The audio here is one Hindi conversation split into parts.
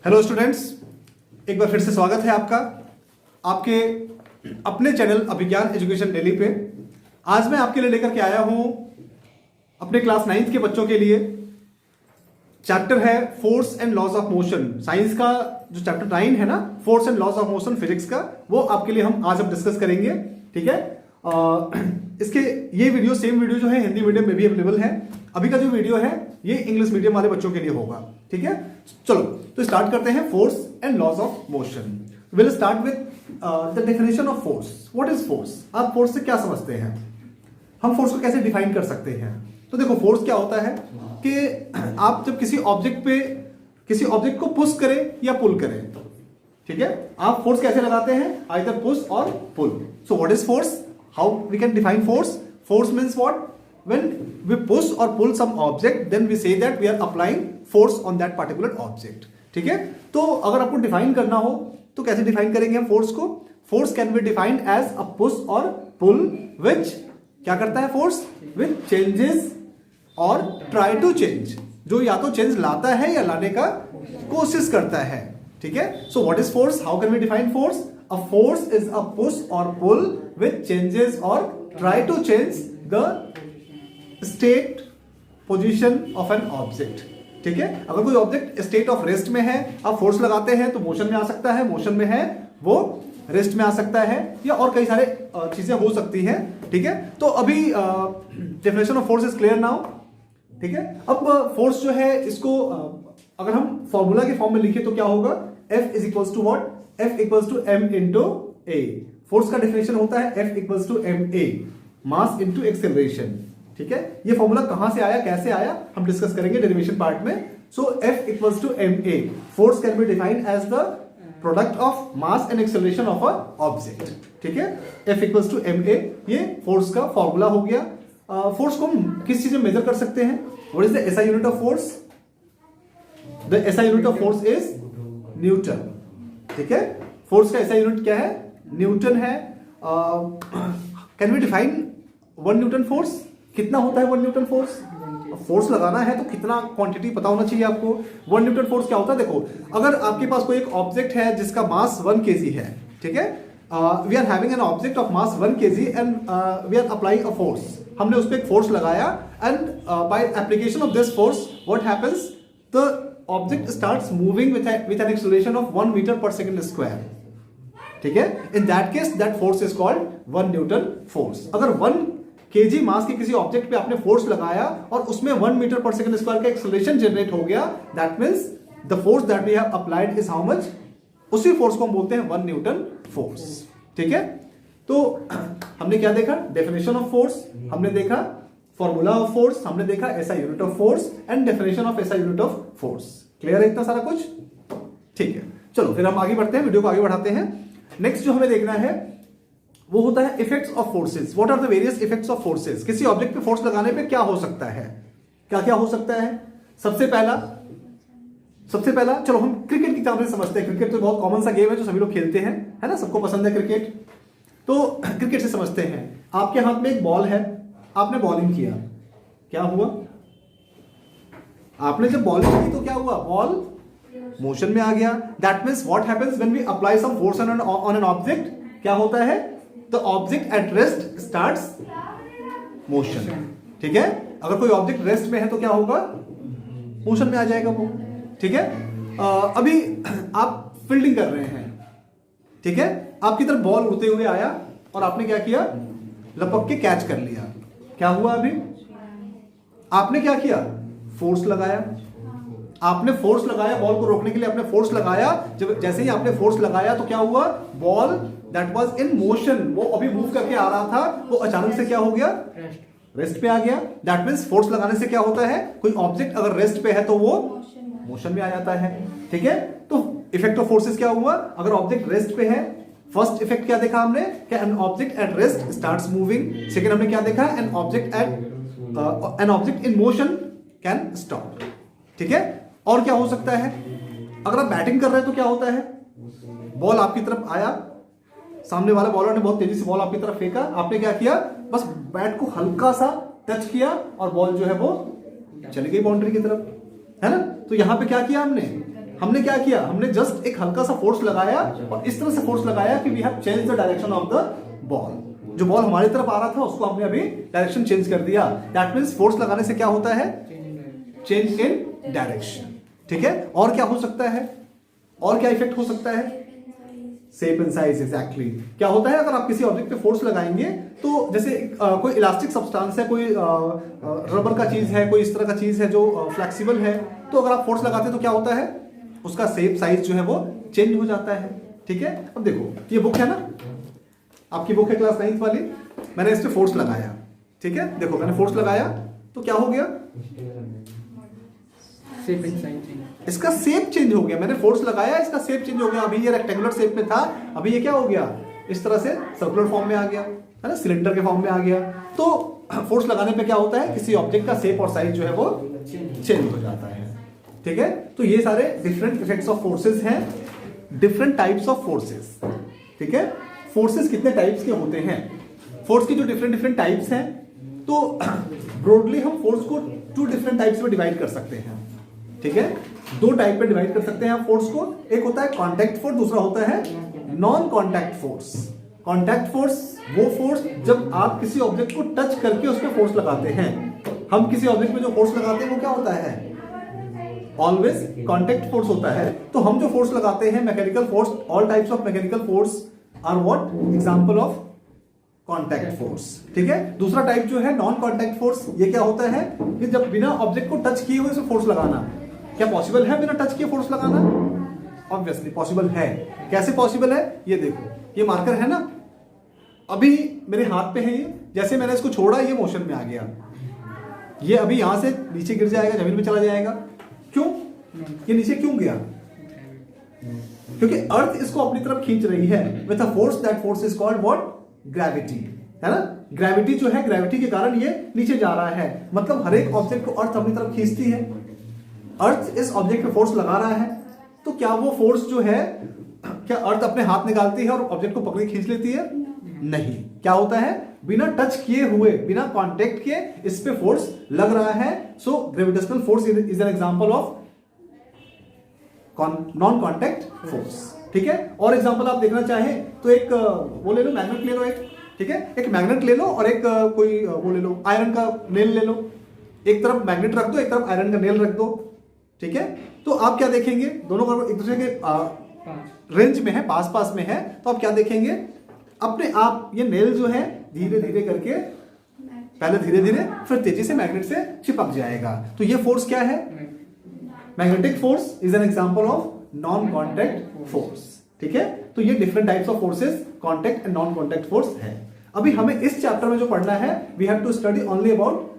हेलो स्टूडेंट्स, एक बार फिर से स्वागत है आपका आपके अपने चैनल अभिज्ञान एजुकेशन दिल्ली पे। आज मैं आपके लिए लेकर के आया हूं अपने क्लास 9th के बच्चों के लिए। चैप्टर है force and laws of motion. Science का जो चैप्टर 9 है ना, force and laws of motion physics का, वो आपके लिए हम आज डिस्कस करेंगे। ठीक है, इसके ये वीडियो सेम वीडियो जो है हिंदी मीडियम में भी अवेलेबल है। अभी का जो वीडियो है ये इंग्लिश मीडियम वाले बच्चों के लिए होगा। ठीक है, चलो तो स्टार्ट करते हैं force and laws of motion. Will start with the definition of force. What is force? आप फोर्स से क्या समझते हैं? हम फोर्स को कैसे डिफाइन कर सकते हैं? तो देखो, फोर्स क्या होता है कि आप जब किसी ऑब्जेक्ट को पुश करें या पुल करें, ठीक है, आप फोर्स कैसे लगाते हैं? आइदर पुश और pull. So what is force? How we can define force? Force means what? When we push or pull some object, then we say that we are applying force on that particular object. ठीक है, तो अगर आपको डिफाइन करना हो तो कैसे डिफाइन करेंगे हम फोर्स को? Force can be defined as a push और पुल विच क्या करता है force? Which changes or try to change, जो या तो चेंज लाता है या लाने का कोशिश करता है। ठीक है, so what is force? How can we define force? A force is a push और pull which changes or try to change the state position of an object. ठीक है, अगर कोई ऑब्जेक्ट स्टेट ऑफ रेस्ट में है, आप फोर्स लगाते हैं तो मोशन में आ सकता है, मोशन में है वो रेस्ट में आ सकता है, या और कई सारे चीजें हो सकती हैं। ठीक है, तो अभी definition of force is clear now. ठीक है, अब फोर्स जो है इसको अगर हम फॉर्मूला के फॉर्म में लिखे तो क्या होगा? F is equals to what? F equals to m into a। Force का डेफिनेशन होता है F equals to ma, mass into acceleration. ठीक है, ये फॉर्मूला कहां से आया, कैसे आया, हम डिस्कस करेंगे डेरिवेशन पार्ट में। So F equals to ma, force can be defined as the product of mass and acceleration of a object. ठीक है, F इक्वल्स टू ma, ये फोर्स का फॉर्मूला हो गया। फोर्स को हम किस चीज में मेजर कर सकते हैं? What is the SI unit of force? The SI unit of force is Newton. ठीक है, फोर्स का SI यूनिट क्या है? न्यूटन है। Can we define 1 Newton force? कितना होता है 1 न्यूटन फोर्स? फोर्स लगाना है तो कितना क्वांटिटी पता होना चाहिए आपको। 1 न्यूटन फोर्स क्या होता है? देखो, अगर आपके पास कोई एक ऑब्जेक्ट है जिसका मास 1 kg है, ठीक है, we are having an object of mass 1 kg and we are applying a force. हमने उस पर एक फोर्स लगाया and by application of this force what happens? The object starts moving with an acceleration of 1 metre per second square. ठीक है, in that case that force is called 1 Newton force. अगर 1 kg मास के किसी ऑब्जेक्ट पे आपने फोर्स लगाया और उसमें 1 मीटर पर सेकंड स्क्वायर का एक्सेलरेशन जनरेट हो गया, that means the force that we have applied is how much? उसी फोर्स को हम बोलते हैं 1 न्यूटन फोर्स। ठीक है, तो हमने क्या देखा? डेफिनेशन ऑफ फोर्स, हमने देखा फॉर्मूला ऑफ फोर्स, हमने देखा SI unit of force and definition of SI unit of force. Clear है इतना सारा कुछ? ठीक है, चलो फिर हम आगे बढ़ते हैं, वीडियो को आगे बढ़ाते हैं। नेक्स्ट जो हमें देखना है वो होता है effects of forces. What are the various effects of forces? किसी ऑब्जेक्ट पे फोर्स लगाने पे क्या हो सकता है, क्या क्या हो सकता है? सबसे पहला चलो हम क्रिकेट की तरफ से समझते हैं। क्रिकेट तो बहुत कॉमन सा गेम है जो सभी लोग खेलते हैं, है ना, सबको पसंद है क्रिकेट। तो क्रिकेट से समझते हैं। आपके हाथ में एक बॉल है, आपने बॉलिंग किया, क्या हुआ? आपने जब बॉलिंग की तो क्या हुआ? बॉल मोशन में आ गया। That means what happens when we apply some force on an object? क्या होता है? The object at rest starts motion. ठीक है, अगर कोई ऑब्जेक्ट रेस्ट में है तो क्या होगा? मोशन में आ जाएगा वो। ठीक है, अभी आप फील्डिंग कर रहे हैं, ठीक है, आपकी तरफ बॉल उड़ते हुए आया और आपने क्या किया? लपक के कैच कर लिया। क्या हुआ? अभी आपने क्या किया? फोर्स लगाया। आपने फोर्स लगाया बॉल को रोकने के लिए, आपने फोर्स लगाया। जब जैसे ही आपने फोर्स लगाया तो क्या हुआ? Ball that was in motion, वो अभी मूव करके आ रहा था, वो अचानक से क्या हो गया? रेस्ट पे आ गया। दैट मींस फोर्स लगाने से क्या होता है? कोई ऑब्जेक्ट अगर रेस्ट पे है तो वो मोशन में आ जाता है। ठीक है, तो इफेक्ट ऑफ फोर्सेस क्या हुआ? अगर ऑब्जेक्ट रेस्ट पे है, फर्स्ट इफेक्ट क्या देखा हमने? कि an object at rest starts moving. Second हमने क्या देखा? An object in motion can stop. ठीक है, और क्या हो सकता है? अगर आप बैटिंग कर रहे हैं तो क्या होता है? बॉल आपकी तरफ आया, सामने वाले बॉलर ने बहुत तेजी से बॉल आपकी तरफ फेंका, आपने क्या किया? बस बैट को हल्का सा टच किया और बॉल जो है वो चली गई बाउंड्री की तरफ, है ना। तो यहां पे क्या किया हमने? हमने क्या किया, हमने जस्ट एक हल्का सा फोर्स लगाया और इस तरह से फोर्स लगाया कि we have change the direction of the ball. जो बॉल हमारी तरफ आ रहा था उसको हमने अभी डायरेक्शन चेंज कर दिया। दैट मींस फोर्स लगाने से क्या होता है, चेंज इन डायरेक्शन। ठीक है, और क्या हो सकता है, और क्या इफेक्ट हो सकता है, शेप एंड साइज। एग्जैक्टली क्या होता है, अगर आप किसी ऑब्जेक्ट पे फोर्स लगाएंगे तो जैसे कोई इलास्टिक सब्सटेंस है, कोई रबर का चीज है, कोई इस तरह का चीज है जो फ्लेक्सिबल है, तो अगर आप फोर्स लगाते हैं तो क्या होता है, उसका शेप साइज जो है वो चेंज हो जाता है। ठीक है, अब देखो ये बुक है ना, आपकी बुक है क्लास 9th वाली, मैंने इस पे फोर्स लगाया। ठीक है, देखो मैंने फोर्स लगाया तो क्या हो गया, इसका शेप चेंज हो गया। मैंने फोर्स लगाया, इसका शेप चेंज हो गया। अभी ये रेक्टेंगुलर शेप में था, अभी ये क्या हो गया, इस तरह से सर्कुलर फॉर्म में आ गया, है ना, सिलेंडर के फॉर्म में आ गया। तो फोर्स लगाने पे क्या होता है, किसी ऑब्जेक्ट का शेप और साइज जो है वो चेंज हो जाता है। ठीक है, तो ये सारे डिफरेंट इफेक्ट्स ऑफ फोर्सेस हैं, डिफरेंट टाइप्स ऑफ फोर्सेस। ठीक है, फोर्सेस कितने टाइप्स के होते हैं, फोर्स की जो डिफरेंट टाइप्स हैं, तो ब्रॉडली हम फोर्स को 2 डिफरेंट टाइप्स में डिवाइड कर सकते हैं। ठीक है, 2 टाइप में डिवाइड कर सकते हैं आप फोर्स को। एक होता है कॉन्टैक्ट फोर्स, दूसरा होता है non contact force. Contact force वो फोर्स जब आप किसी ऑब्जेक्ट को टच करके उस पर फोर्स लगाते हैं। हम किसी ऑब्जेक्ट में जो फोर्स लगाते हैं वो क्या होता है, ऑलवेज कॉन्टैक्ट फोर्स होता है। तो हम जो फोर्स लगाते हैं mechanical force, all types of mechanical force are what, example of contact force. ठीक है, दूसरा टाइप जो है नॉन कॉन्टैक्ट फोर्स, ये क्या होता है कि जब बिना ऑब्जेक्ट को टच किए हुए उसे फोर्स लगाना। क्या पॉसिबल है बिना टच किए फोर्स लगाना? ऑब्वियसली पॉसिबल है। कैसे पॉसिबल है, ये देखो, ये मार्कर है ना, अभी मेरे हाथ पे है ये, जैसे मैंने इसको छोड़ा ये मोशन में आ गया, ये अभी यहां से नीचे गिर जाएगा, जमीन में चला जाएगा। क्यों, ये नीचे क्यों गया, क्योंकि अर्थ इसको अपनी तरफ खींच रही है with a force, that force is called what, gravity, है ना। ग्रेविटी जो है, ग्रेविटी के कारण ये नीचे जा रहा है। मतलब हर एक ऑब्जेक्ट को अर्थ अपनी तरफ खींचती है। अर्थ इस ऑब्जेक्ट पे फोर्स लगा रहा है, तो क्या वो फोर्स जो है, क्या अर्थ अपने हाथ निकालती है और ऑब्जेक्ट को पकड़ के खींच लेती है? नहीं। क्या होता है, बिना टच किए हुए, बिना कांटेक्ट किए इस पे फोर्स लग रहा है। So gravitational force is an example of non contact force. ठीक है, और एग्जांपल आप देखना चाहें तो एक वो ले लो, मैग्नेट ले लो एक। ठीक है, एक मैग्नेट ले लो और एक कोई वो ले लो, आयरन का नेल ले लो। एक तरफ मैग्नेट रख दो, एक तरफ आयरन का नेल रख दो। ठीक है, तो आप क्या देखेंगे, दोनों एक दूसरे के रेंज में है, पास पास में है, तो आप क्या देखेंगे, अपने आप ये नेल जो है धीरे धीरे करके, पहले धीरे धीरे फिर तेजी से मैग्नेट से चिपक जाएगा। तो ये फोर्स क्या है, magnetic force is an example of non contact force. ठीक है, तो ये different types of forces, contact and non contact force है। अभी हमें इस चैप्टर में जो पढ़ना है, we have to study only about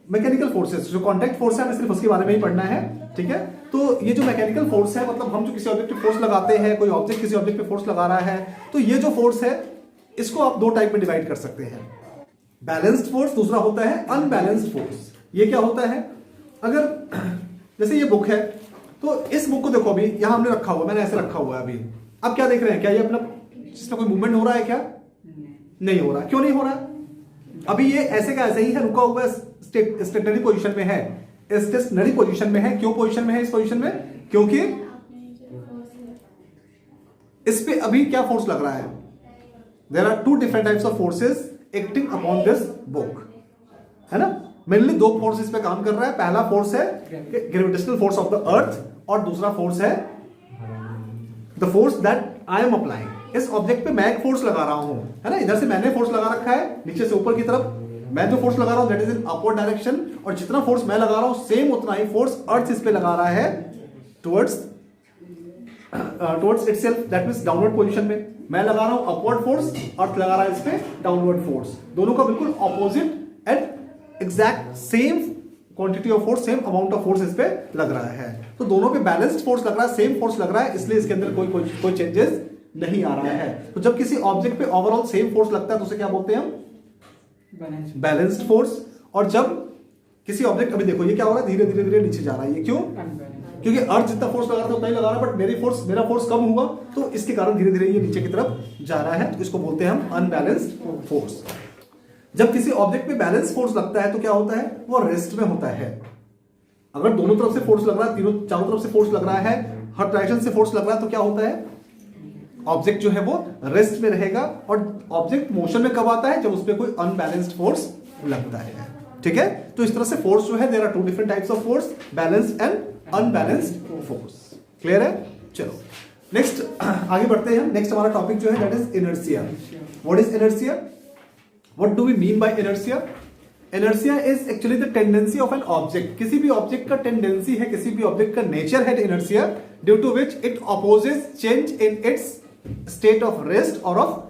mechanical forces. जो कॉन्टैक्ट फोर्स है हमें सिर्फ उसके बारे में ही पढ़ना है। ठीक है, तो ये जो मैकेनिकल फोर्स है, मतलब हम जो किसी ऑब्जेक्ट पे फोर्स लगाते हैं, कोई ऑब्जेक्ट किसी ऑब्जेक्ट पे फोर्स लगा रहा है, तो ये जो फोर्स है इसको आप 2 टाइप में डिवाइड कर सकते हैं, बैलेंस्ड फोर्स, दूसरा होता है अनबैलेंस्ड फोर्स। ये क्या होता है, अगर जैसे ये बुक है, तो इस बुक को देखो, अभी यहां हमने रखा हुआ, मैंने ऐसे रखा हुआ है अभी। अब क्या देख रहे हैं, क्या ये अपना इसमें कोई मूवमेंट हो रहा है? क्या नहीं हो रहा। क्यों नहीं हो रहा? अभी ये ऐसे का ऐसे ही है, रुका हुआ स्टेशनरी पोजीशन में है, स्टेशनरी पोजीशन में है। क्यों पोजीशन में है इस पोजीशन में? क्योंकि इस पे अभी क्या फोर्स लग रहा है, there are 2 different types of forces acting upon this book, है ना। मेनली 2 फोर्स इस पे काम कर रहा है। पहला फोर्स है gravitational force of the earth, और दूसरा फोर्स है the force that I am applying. इस ऑब्जेक्ट पे मैं एक फोर्स लगा रहा हूं, है ना, इधर से मैंने फोर्स लगा रखा है, नीचे से ऊपर की तरफ मैं जो फोर्स लगा रहा हूं that is in upward direction, और जितना फोर्स मैं लगा रहा हूं सेम उतना ही फोर्स अर्थ इस पे लगा रहा है towards itself, that means downward position में। मैं लगा रहा हूं अपवर्ड फोर्स, अर्थ लगा रहा है इस पे डाउनवर्ड फोर्स। दोनों का बिल्कुल opposite and exact same quantity of force, same amount of force इस पे लग रहा है। तो दोनों पे बैलेंस्ड फोर्स लग रहा है, सेम फोर्स लग रहा है, इसलिए इसके अंदर कोई चेंजेस नहीं आ रहा है। तो जब किसी ऑब्जेक्ट पे ओवरऑल सेम फोर्स लगता है तो उसे क्या बोलते हैं हम, बैलेंस्ड फोर्स। और जब किसी ऑब्जेक्ट, अभी देखो ये क्या हो रहा है, धीरे धीरे धीरे नीचे जा रहा है, ये क्यों? क्योंकि अर्थ जितना फोर्स लगा रहा था उतना ही लगा रहा है, बट मेरा फोर्स कम हुआ, तो इसके कारण धीरे धीरे ये नीचे की तरफ जा रहा है। तो इसको बोलते हैं हम अनबैलेंस्ड फोर्स। जब किसी ऑब्जेक्ट पे बैलेंस फोर्स लगता है तो क्या होता है, वो रेस्ट में होता है। अगर दोनों तरफ से फोर्स लग रहा है, तीनों चारों तरफ से फोर्स लग रहा है, हर डायरेक्शन से फोर्स लग रहा है तो क्या होता है, ऑब्जेक्ट जो है वो रेस्ट में रहेगा। और ऑब्जेक्ट मोशन में कब आता है, जब उस पर कोई अनबैलेंस्ड फोर्स लगता है। ठीक है, तो इस तरह से फोर्स जो है, there are two different types of force, balanced and unbalanced force. Clear है? चलो नेक्स्ट आगे बढ़ते हैं। नेक्स्ट हमारा टॉपिक जो है that is inertia. What is inertia? What do we mean by inertia? Inertia is actually the tendency of an object. किसी भी ऑब्जेक्ट का टेंडेंसी है, किसी भी ऑब्जेक्ट का नेचर है inertia, due to which it opposes change in its state of rest और ऑफ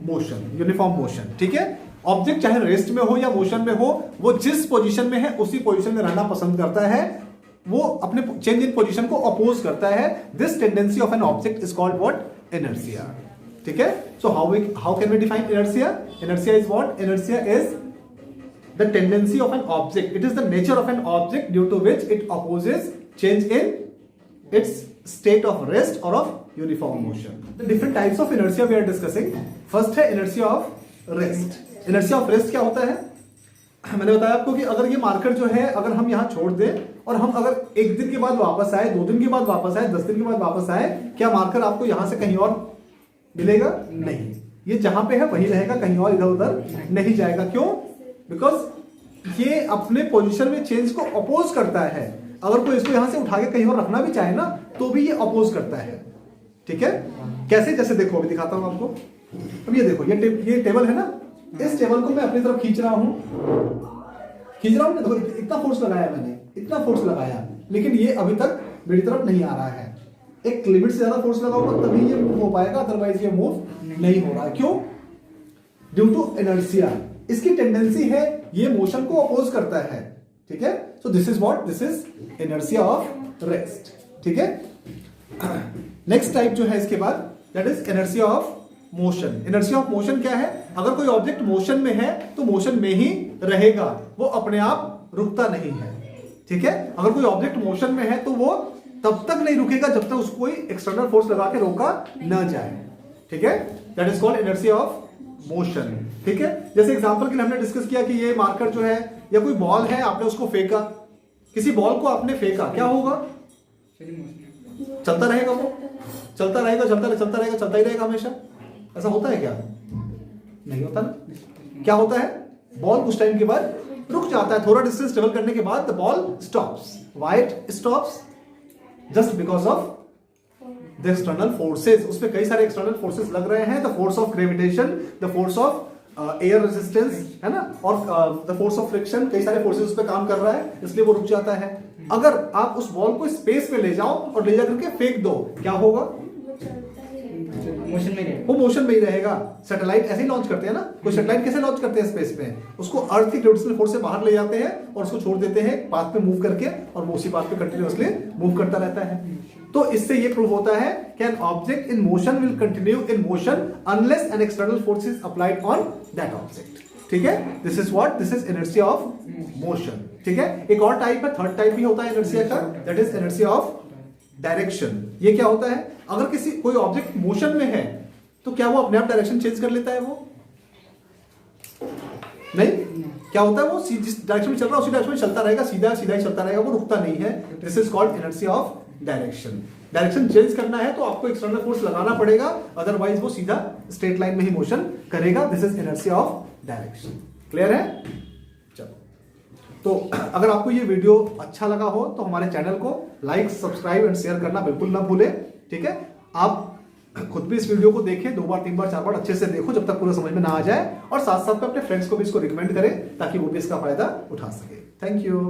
मोशन, यूनिफॉर्म मोशन। ठीक है, ऑब्जेक्ट चाहे रेस्ट में हो या मोशन में हो, वो जिस पोजीशन में है उसी पोजीशन में रहना पसंद करता है, वो अपने चेंज इन पोजीशन को अपोज करता है। This tendency of an object is called what? Inertia. ठीक है, so how can we define inertia? Inertia is what? Inertia is the tendency of an object. It is the nature of an object due to which it opposes change in its state of rest or of uniform motion. The different types of inertia we are discussing. First है inertia of rest. Inertia of rest क्या होता है? मैंने बताया आपको कि अगर ये मार्कर जो है, अगर हम यहाँ छोड़ दें और हम अगर एक दिन के बाद वापस आए, 2 दिन के बाद वापस आए, 10 दिन के बाद वापस आए, क्या मार्कर आपको यहाँ से कहीं और मिलेगा? नहीं, ये जहां पे है वही रहेगा, कहीं और इधर उधर नहीं जाएगा। क्यों? बिकॉज ये अपने पोजीशन में चेंज को अपोज करता है। अगर कोई इसको यहां से उठा के कहीं और रखना भी चाहे ना, तो भी ये अपोज करता है। ठीक है, कैसे? जैसे देखो, अभी दिखाता हूं आपको। अब ये देखो, ये टेबल है ना, इस टेबल को मैं अपनी तरफ खींच रहा हूं ना, देखो इतना फोर्स लगाया मैंने, इतना फोर्स लगाया, लेकिन ये अभी तक मेरी तरफ नहीं आ रहा है। एक लिमिट से ज्यादा फोर्स लगाऊंगा तभी ये मूव हो पाएगा, अदरवाइज ये मूव नहीं हो रहा है। क्यों? Due to inertia. इसकी टेंडेंसी है ये मोशन को अपोज करता है। ठीक है, so this is what? This is inertia of rest. ठीक है, नेक्स्ट टाइप जो है इसके बाद that is inertia of motion. Inertia of motion क्या है? अगर कोई ऑब्जेक्ट मोशन में है तो मोशन में ही रहेगा, वो अपने आप रुकता नहीं है। ठीक है, अगर कोई ऑब्जेक्ट मोशन में है तो वो तब तक नहीं रुकेगा जब तक उसको कोई एक्सटर्नल फोर्स लगा के रोका न जाए। ठीक है, that is called inertia of motion. ठीक है, जैसे एग्जांपल के लिए हमने डिस्कस किया कि ये मार्कर जो है, या कोई बॉल है, आपने उसको फेंका, किसी बॉल को आपने फेंका, क्या होगा? चलता रहेगा, वो चलता रहेगा, चलता रहेगा, चलता ही रहेगा हमेशा। ऐसा होता है क्या? नहीं होता ना। क्या होता है? बॉल कुछ टाइम के बाद रुक जाता है, थोड़ा डिस्टेंस ट्रेवल करने के बाद the ball stops. Why it stops? Just because of the external forces. उसपे कई सारे एक्सटर्नल फोर्सेस लग रहे हैं, the force of gravitation, the force of air resistance, है ना, और द फोर्स ऑफ फ्रिक्शन, कई सारे फोर्सेस उस पर काम कर रहा है, इसलिए वो रुक जाता है। अगर आप उस बॉल को स्पेस में ले जाओ और ले जाकर के फेंक दो, क्या होगा? मोशन में रहेगा। वो मोशन में ही रहेगा। सैटेलाइट ऐसे ही लॉन्च करते हैं ना, कोई सैटेलाइट कैसे लॉन्च करते हैं स्पेस में? उसको अर्थ की ग्रेविटेशनल फोर्स से बाहर ले जाते हैं और उसको छोड़ देते हैं पाथ पे मूव करके, और वो उसी पाथ पे कंटिन्यूअसली मूव करता रहता है। तो इससे ये प्रूव होता है कि an object in motion will continue in motion unless an external force is applied on that object. ठीक है, this is what? This is inertia of motion. ठीक है, एक और टाइप है, थर्ड टाइप भी होता है इनर्शिया का, that is inertia of direction. ये क्या होता है? अगर कोई ऑब्जेक्ट मोशन में है तो क्या वो अपने आप डायरेक्शन चेंज कर लेता है? वो नहीं। क्या होता है? वो जिस डायरेक्शन में चल रहा है उसी डायरेक्शन में चलता रहेगा, सीधा सीधा ही चलता रहेगा, वो रुकता नहीं है। This is called inertia of direction. Direction change करना है तो आपको एक्सटर्नल फोर्स लगाना पड़ेगा, अदरवाइज वो सीधा स्ट्रेट लाइन में ही मोशन करेगा। This is inertia of direction. Clear है? चलो, तो अगर आपको ये वीडियो अच्छा लगा हो तो हमारे चैनल को लाइक, सब्सक्राइब एंड शेयर करना बिल्कुल ना भूलें। ठीक है, आप खुद भी इस वीडियो को देखें, 2 बार 3 बार 4 बार अच्छे से देखो जब तक पूरा समझ में ना आ जाए, और साथ साथ में अपने फ्रेंड्स को भी इसको रिकमेंड करें ताकि वो भी इसका फायदा उठा सके। Thank you.